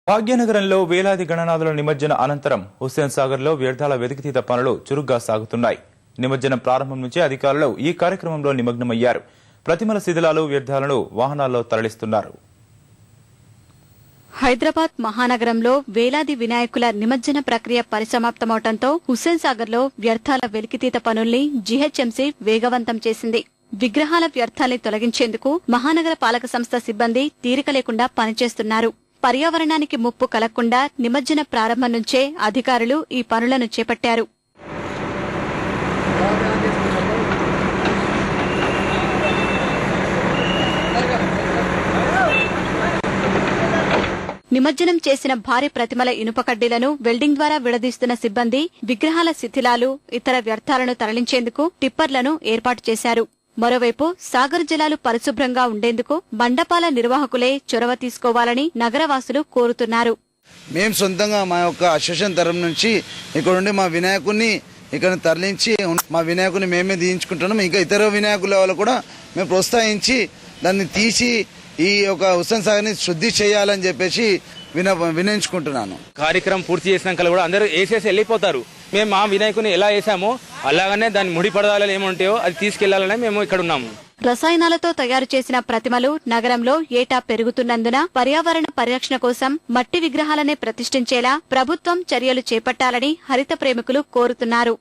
భాగ్యనగరంలో వేలాది గణనాథుల నిమజ్జన అనంతరం హుస్సేన్ సాగర్ లో వ్యర్థాల వెలికితీత పనులు చురుగ్గా సాగుతున్నాయి. నిమజ్జనం ప్రారంభం నుంచే అధికారులు ఈ కార్యక్రమంలో నిమగ్నమయ్యారు. ప్రతిమల శిథిలాలు వ్యర్థాలను వాహనాల్లో తరలిస్తున్నారు. హైదరాబాద్ మహానగరంలో వేలాది వినాయకుల నిమజ్జన ప్రక్రియ పరిసమాప్తమవడంతో హుస్సేన్ సాగర్ లో వ్యర్థాల వెలికితీత పనుల్ని జీహెచ్ఎంసీ వేగవంతం చేసింది. విగ్రహాల వ్యర్థాల్ని తొలగించేందుకు మహానగర పాలక సంస్థ సిబ్బంది తీరిక లేకుండా పనిచేస్తున్నారు. పర్యావరణానికి ముప్పు కలగకుండా నిమజ్జన ప్రారంభం నుంచే అధికారులు ఈ పనులను చేపట్టారు. నిమజ్జనం చేసిన భారీ ప్రతిమల ఇనుప కడ్డీలను వెల్డింగ్ ద్వారా విడదీస్తున్న సిబ్బంది విగ్రహాల శిథిలాలు, ఇతర వ్యర్థాలను తరలించేందుకు టిప్పర్లను ఏర్పాటు చేశారు. మరోవైపు సాగర్ జలాలు పరిశుభ్రంగా ఉండేందుకు మండపాల నిర్వాహకులే చొరవ తీసుకోవాలని నగరవాసులు కోరుతున్నారు. మేము సొంతంగా మా యొక్క అసోసియేషన్ తరఫు నుంచి ఇక్కడ మా వినాయకుడిని ఇక్కడ తరలించి మా వినాయకుడిని మేమే దించుకుంటున్నాం. ఇంకా ఇతర వినాయకుల వాళ్ళు కూడా మేము ప్రోత్సహించి దాన్ని తీసి ఈ యొక్క హుస్సేన్ సాగర్ని శుద్ధి చేయాలని చెప్పేసి వినియోగించుకుంటున్నాను. కార్యక్రమం పూర్తి చేసినాక కూడా అందరూ వేసేసి వెళ్ళిపోతారు. మేము మా వినాయకుని ఎలా వేసామో అలాగనే దాని ముడి పదార్థాలు ఏముంటాయో అది తీసుకెళ్లాలనే మేము ఇక్కడ ఉన్నాము. రసాయనాలతో తయారు చేసిన ప్రతిమలు నగరంలో ఏటా పెరుగుతున్నందున పర్యావరణ పరిరక్షణ కోసం మట్టి విగ్రహాలనే ప్రతిష్ఠించేలా ప్రభుత్వం చర్యలు చేపట్టాలని హరిత ప్రేమికులు కోరుతున్నారు.